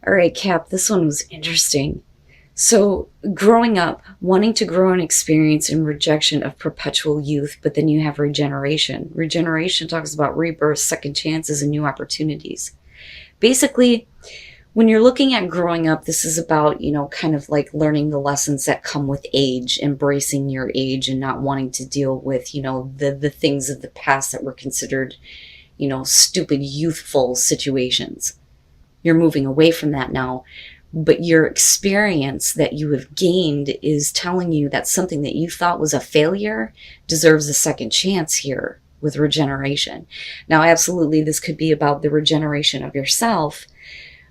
All right, Cap, this one was interesting. So, growing up, wanting to grow and experience in rejection of perpetual youth, but then you have regeneration. Regeneration talks about rebirth, second chances, and new opportunities. Basically, when you're looking at growing up, this is about, kind of like learning the lessons that come with age, embracing your age and not wanting to deal with, the things of the past that were considered, stupid, youthful situations. You're moving away from that now, but your experience that you have gained is telling you that something that you thought was a failure deserves a second chance here with regeneration. Now, absolutely, this could be about the regeneration of yourself,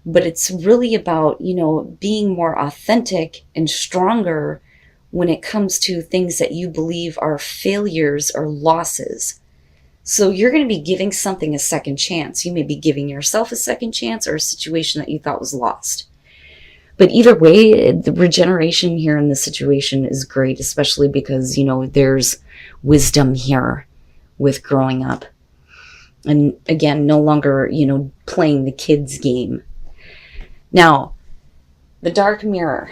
but it's really about, being more authentic and stronger when it comes to things that you believe are failures or losses. So you're going to be giving something a second chance. You may be giving yourself a second chance or a situation that you thought was lost. But either way, the regeneration here in this situation is great, especially because, there's wisdom here with growing up. And again, no longer, playing the kids game. Now, the dark mirror.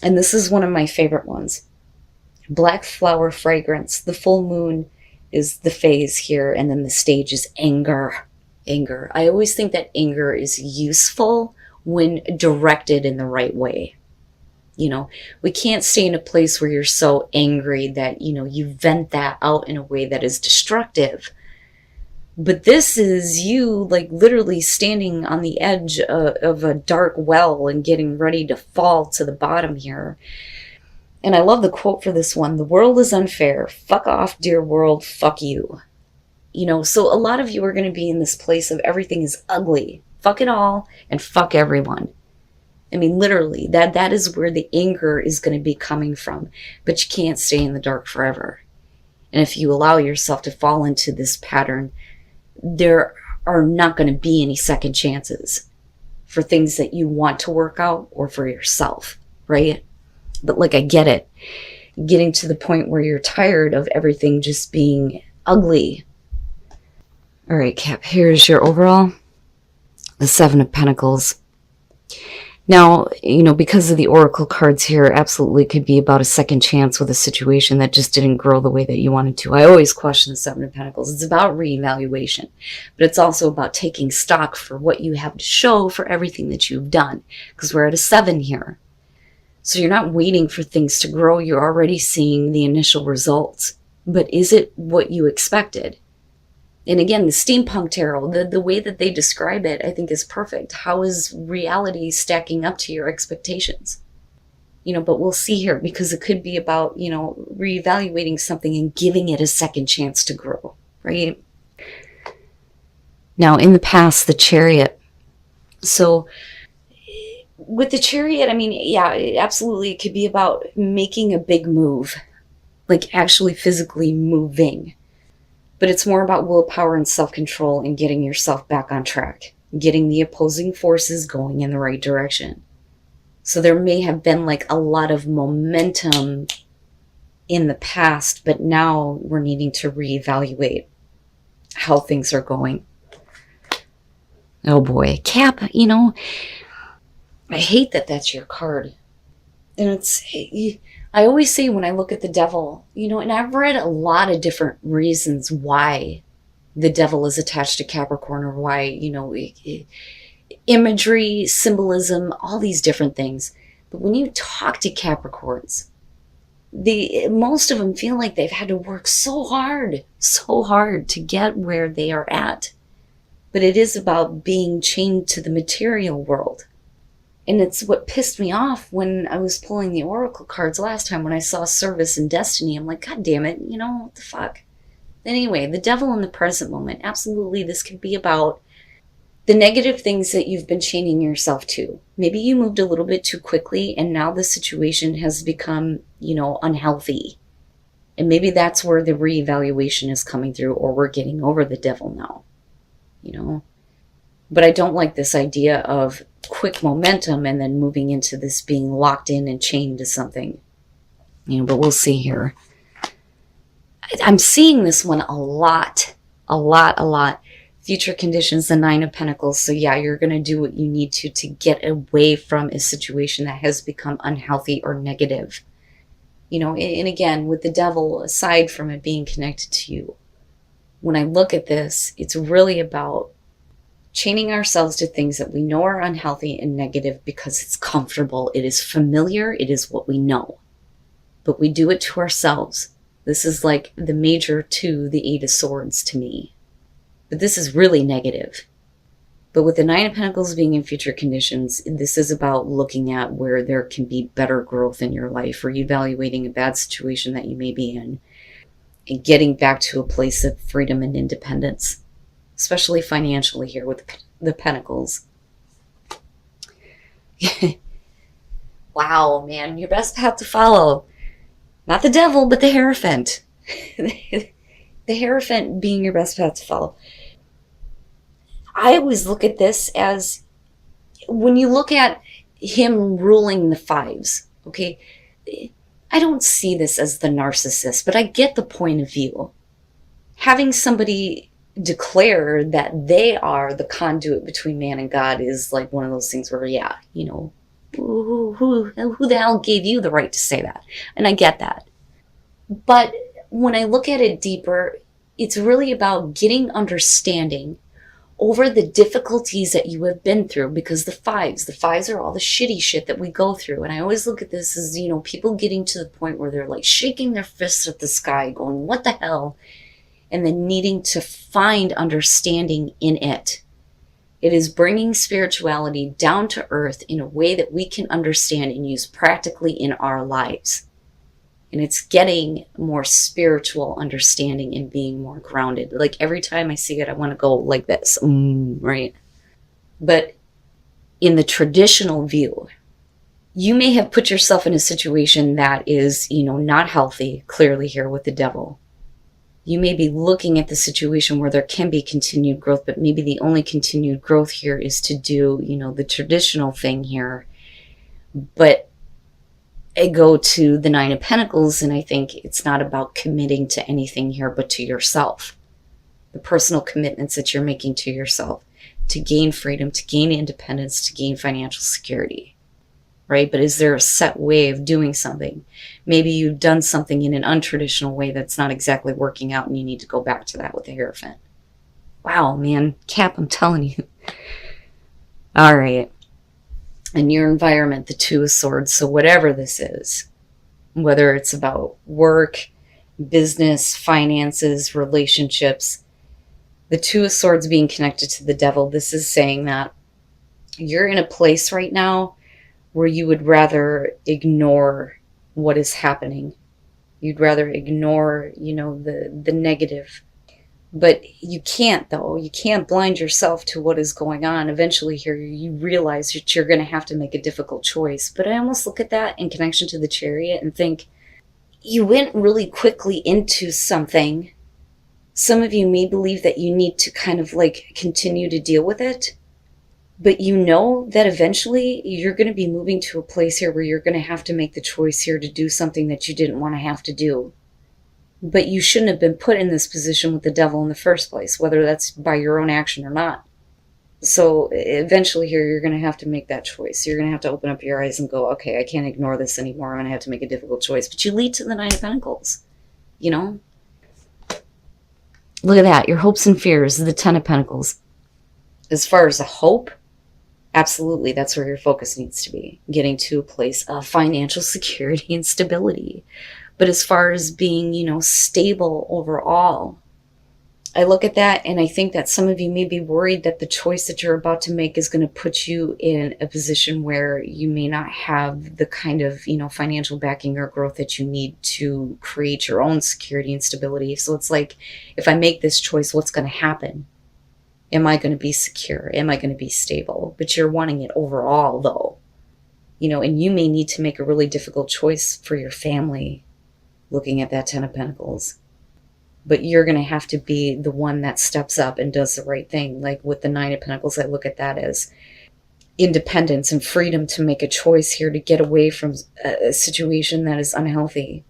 And this is one of my favorite ones. Black flower fragrance. The full moon is the phase here, and then the stage is anger. Anger. I always think that anger is useful when directed in the right way. We can't stay in a place where you're so angry that, you vent that out in a way that is destructive. But this is you, like, literally standing on the edge of a dark well and getting ready to fall to the bottom here. And I love the quote for this one. The world is unfair. Fuck off, dear world. Fuck you. So a lot of you are going to be in this place of everything is ugly. Fuck it all and fuck everyone. I mean, literally, that is where the anger is going to be coming from. But you can't stay in the dark forever. And if you allow yourself to fall into this pattern, there are not going to be any second chances for things that you want to work out or for yourself, right? But like, I get it. Getting to the point where you're tired of everything just being ugly. All right, Cap, here's your overall. The Seven of Pentacles. Now, because of the Oracle cards here, absolutely could be about a second chance with a situation that just didn't grow the way that you wanted to. I always question the Seven of Pentacles. It's about reevaluation, but it's also about taking stock for what you have to show for everything that you've done, because we're at a 7 here. So you're not waiting for things to grow. You're already seeing the initial results. But is it what you expected? And again, the steampunk tarot, the way that they describe it, I think is perfect. How is reality stacking up to your expectations? But we'll see here, because it could be about, reevaluating something and giving it a second chance to grow, right? Now, in the past, the Chariot. So with the Chariot, I mean, yeah, absolutely. It could be about making a big move, like actually physically moving. But it's more about willpower and self-control and getting yourself back on track, getting the opposing forces going in the right direction. So there may have been like a lot of momentum in the past, but now we're needing to reevaluate how things are going. Oh boy, Cap, I hate that that's your card. And I always say when I look at the devil, and I've read a lot of different reasons why the devil is attached to Capricorn, or why, imagery, symbolism, all these different things. But when you talk to Capricorns, most of them feel like they've had to work so hard to get where they are at. But it is about being chained to the material world. And it's what pissed me off when I was pulling the Oracle cards last time, when I saw service and destiny. I'm like, God damn it, what the fuck? Anyway, the devil in the present moment. Absolutely, this could be about the negative things that you've been chaining yourself to. Maybe you moved a little bit too quickly, and now the situation has become, unhealthy. And maybe that's where the reevaluation is coming through, or we're getting over the devil now, But I don't like this idea of quick momentum and then moving into this being locked in and chained to something. But we'll see here. I'm seeing this one a lot. Future conditions, the Nine of Pentacles. So yeah, you're going to do what you need to get away from a situation that has become unhealthy or negative. You know, and again, with the Devil, aside from it being connected to you, when I look at this, it's really about chaining ourselves to things that we know are unhealthy and negative because it's comfortable, it is familiar, it is what we know. But we do it to ourselves. This is like the major to the Eight of Swords to me. But this is really negative. But with the Nine of Pentacles being in future conditions, this is about looking at where there can be better growth in your life, or evaluating a bad situation that you may be in, and getting back to a place of freedom and independence, especially financially here with the Pentacles. Wow, man, your best path to follow. Not the Devil, but the Hierophant. The Hierophant being your best path to follow. I always look at this as, when you look at him ruling the fives, okay, I don't see this as the narcissist, but I get the point of view. Having somebody declare that they are the conduit between man and God is like one of those things where, yeah, you know, who the hell gave you the right to say that? And I get that. But when I look at it deeper, it's really about getting understanding over the difficulties that you have been through, because the fives are all the shitty shit that we go through. And I always look at this as, you know, people getting to the point where they're like shaking their fists at the sky going, what the hell? And then needing to find understanding in it. It is bringing spirituality down to earth in a way that we can understand and use practically in our lives. And it's getting more spiritual understanding and being more grounded. Like every time I see it, I want to go like this, right? But in the traditional view, you may have put yourself in a situation that is, you know, not healthy, clearly here with the Devil. You may be looking at the situation where there can be continued growth, but maybe the only continued growth here is to do, you know, the traditional thing here. But I go to the Nine of Pentacles, and I think it's not about committing to anything here, but to yourself. The personal commitments that you're making to yourself to gain freedom, to gain independence, to gain financial security, right? But is there a set way of doing something? Maybe you've done something in an untraditional way that's not exactly working out, and you need to go back to that with the Hierophant. Wow, man. Cap, I'm telling you. All right. In your environment, the Two of Swords. So whatever this is, whether it's about work, business, finances, relationships, the Two of Swords being connected to the Devil, this is saying that you're in a place right now where you would rather ignore what is happening. You'd rather ignore, you know, the negative. But you can't, though. You can't blind yourself to what is going on. Eventually here, you realize that you're going to have to make a difficult choice. But I almost look at that in connection to the Chariot and think, you went really quickly into something. Some of you may believe that you need to kind of like continue to deal with it. But you know that eventually you're going to be moving to a place here where you're going to have to make the choice here to do something that you didn't want to have to do. But you shouldn't have been put in this position with the Devil in the first place, whether that's by your own action or not. So eventually here, you're going to have to make that choice. You're going to have to open up your eyes and go, okay, I can't ignore this anymore. I'm going to have to make a difficult choice. But you lead to the Nine of Pentacles, you know? Look at that. Your hopes and fears, the Ten of Pentacles. As far as the hope, absolutely, that's where your focus needs to be. Getting to a place of financial security and stability. But as far as being, you know, stable overall, I look at that and I think that some of you may be worried that the choice that you're about to make is going to put you in a position where you may not have the kind of, you know, financial backing or growth that you need to create your own security and stability. So it's like, if I make this choice, what's going to happen? Am I going to be secure? Am I going to be stable? But you're wanting it overall, though. You know, and you may need to make a really difficult choice for your family, looking at that Ten of Pentacles. But you're going to have to be the one that steps up and does the right thing. Like with the Nine of Pentacles, I look at that as independence and freedom to make a choice here to get away from a situation that is unhealthy.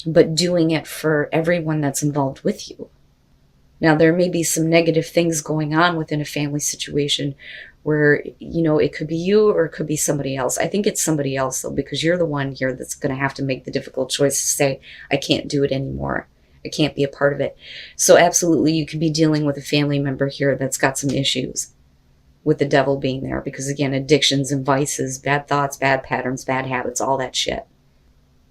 But doing it for everyone that's involved with you. Now, there may be some negative things going on within a family situation where, it could be you or it could be somebody else. I think it's somebody else, though, because you're the one here that's going to have to make the difficult choice to say, I can't do it anymore. I can't be a part of it. So absolutely, you could be dealing with a family member here that's got some issues with the devil being there. Because again, addictions and vices, bad thoughts, bad patterns, bad habits, all that shit.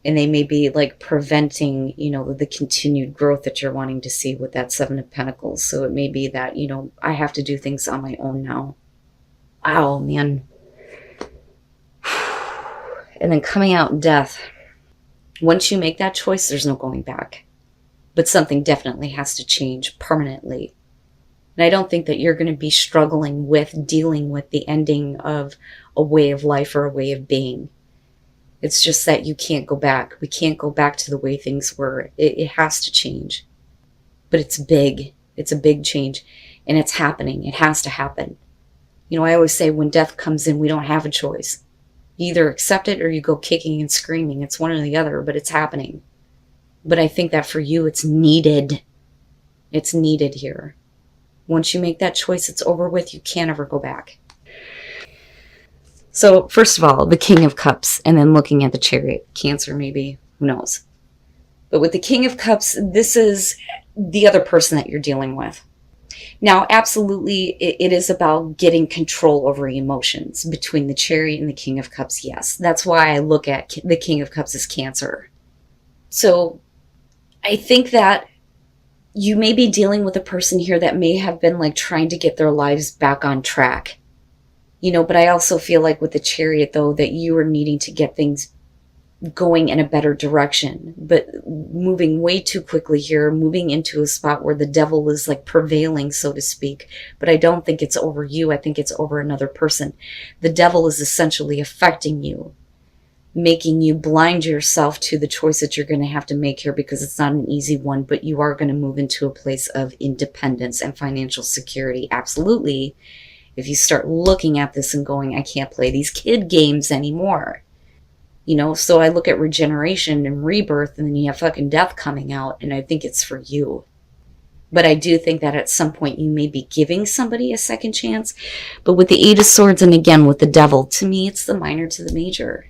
And they may be like preventing, the continued growth that you're wanting to see with that Seven of Pentacles. So it may be that, I have to do things on my own now. Wow, man. And then coming out death. Once you make that choice, there's no going back. But something definitely has to change permanently. And I don't think that you're going to be struggling with dealing with the ending of a way of life or a way of being. It's just that you can't go back. We can't go back to the way things were. It has to change. But it's big. It's a big change. And it's happening. It has to happen. I always say when death comes in, we don't have a choice. You either accept it or you go kicking and screaming. It's one or the other, but it's happening. But I think that for you, it's needed. It's needed here. Once you make that choice, it's over with. You can't ever go back. So, first of all, the King of Cups, and then looking at the Chariot. Cancer, maybe. Who knows? But with the King of Cups, this is the other person that you're dealing with. Now, absolutely, it is about getting control over emotions between the Chariot and the King of Cups, yes. That's why I look at the King of Cups as Cancer. So, I think that you may be dealing with a person here that may have been like trying to get their lives back on track. But I also feel like with the Chariot, though, that you are needing to get things going in a better direction, but moving way too quickly here, moving into a spot where the devil is like prevailing, so to speak. But I don't think it's over you. I think it's over another person. The devil is essentially affecting you, making you blind yourself to the choice that you're going to have to make here, because it's not an easy one, but you are going to move into a place of independence and financial security. Absolutely. If you start looking at this and going, I can't play these kid games anymore. So I look at regeneration and rebirth, and then you have fucking death coming out, and I think it's for you. But I do think that at some point you may be giving somebody a second chance. But with the Eight of Swords, and again with the devil, to me it's the minor to the major.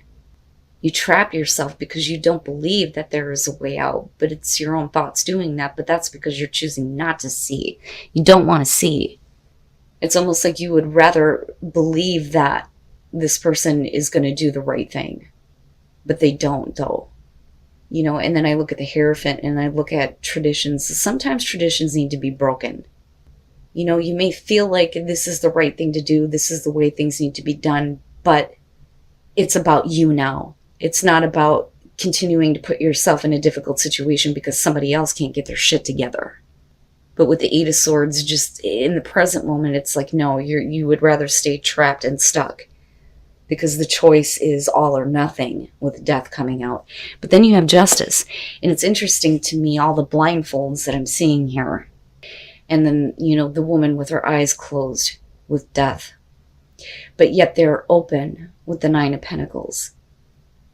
You trap yourself because you don't believe that there is a way out, but it's your own thoughts doing that. But that's because you're choosing not to see. You don't want to see. It's almost like you would rather believe that this person is going to do the right thing. But they don't, though. And then I look at the Hierophant and I look at traditions. Sometimes traditions need to be broken. You may feel like this is the right thing to do. This is the way things need to be done. But it's about you now. It's not about continuing to put yourself in a difficult situation because somebody else can't get their shit together. But with the Eight of Swords, just in the present moment, it's like, no, you would rather stay trapped and stuck. Because the choice is all or nothing with death coming out. But then you have Justice. And it's interesting to me, all the blindfolds that I'm seeing here. And then, the woman with her eyes closed with death. But yet they're open with the Nine of Pentacles.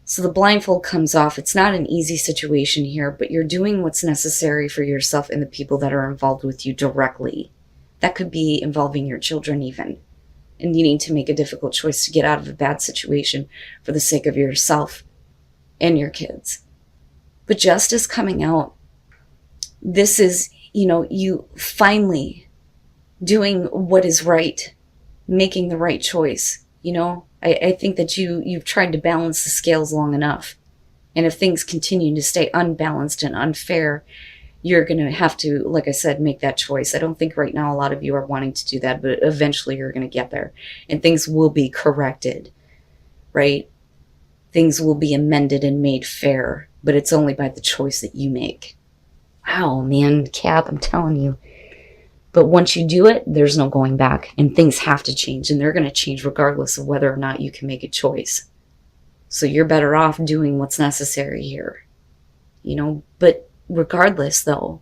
So the blindfold comes off. It's not an easy situation here, but you're doing what's necessary for yourself and the people that are involved with you directly. That could be involving your children even. And needing to make a difficult choice to get out of a bad situation for the sake of yourself and your kids. But Justice coming out, this is, you finally doing what is right, making the right choice. I think that you've tried to balance the scales long enough. And if things continue to stay unbalanced and unfair, you're going to have to, like I said, make that choice. I don't think right now a lot of you are wanting to do that, but eventually you're going to get there. And things will be corrected, right? Things will be amended and made fair, but it's only by the choice that you make. Wow, man, Cap, I'm telling you. But once you do it, there's no going back. And things have to change, and they're going to change regardless of whether or not you can make a choice. So you're better off doing what's necessary here. But regardless, though,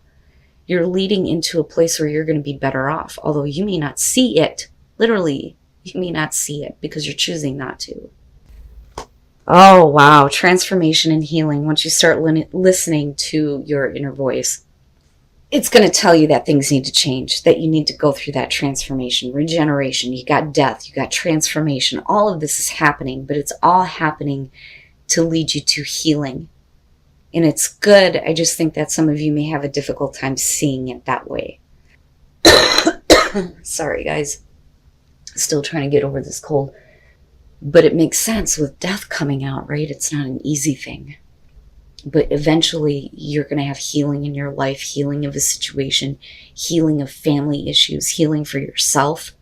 you're leading into a place where you're going to be better off. Although you may not see it. Literally, you may not see it because you're choosing not to. Oh, wow. Transformation and healing once you start listening to your inner voice. it's going to tell you that things need to change, that you need to go through that transformation, regeneration. You got death, you got transformation. All of this is happening, but it's all happening to lead you to healing. And it's good. I just think that some of you may have a difficult time seeing it that way. Sorry, guys. Still trying to get over this cold. But it makes sense with death coming out, right? It's not an easy thing. But eventually you're going to have healing in your life, healing of a situation, healing of family issues, healing for yourself.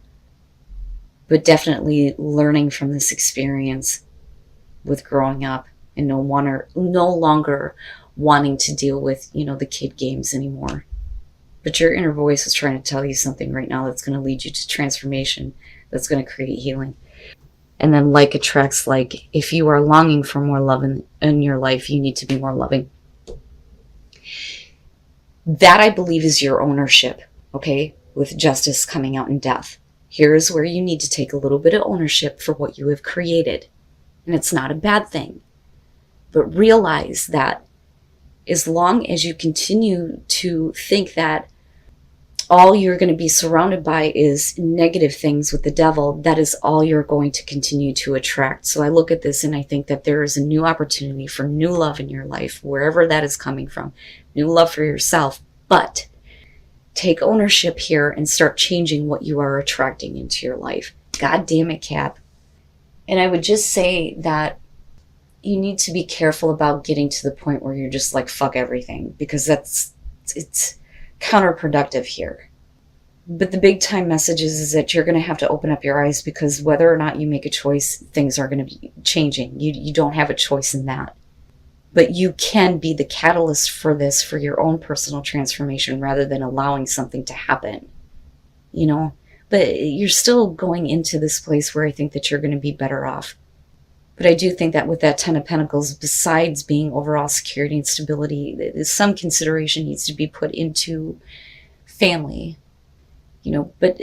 But definitely learning from this experience with growing up and no longer wanting to deal with, the kid games anymore. But your inner voice is trying to tell you something right now that's going to lead you to transformation, that's going to create healing. And then like attracts like. If you are longing for more love in your life, you need to be more loving. That, I believe, is your ownership, okay? With justice coming out in death. Here's where you need to take a little bit of ownership for what you have created. And it's not a bad thing. But realize that as long as you continue to think that all you're going to be surrounded by is negative things with the devil, that is all you're going to continue to attract. So I look at this and I think that there is a new opportunity for new love in your life, wherever that is coming from. New love for yourself. But take ownership here and start changing what you are attracting into your life. God damn it, Cap. And I would just say that you need to be careful about getting to the point where you're just like, fuck everything, because it's counterproductive here. But the big time message is that you're going to have to open up your eyes, because whether or not you make a choice, things are going to be changing. You don't have a choice in that. But you can be the catalyst for this, for your own personal transformation, rather than allowing something to happen. But you're still going into this place where I think that you're going to be better off. But I do think that with that 10 of Pentacles, besides being overall security and stability, some consideration needs to be put into family. But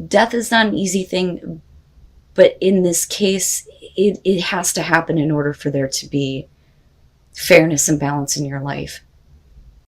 death is not an easy thing. But in this case, it has to happen in order for there to be fairness and balance in your life.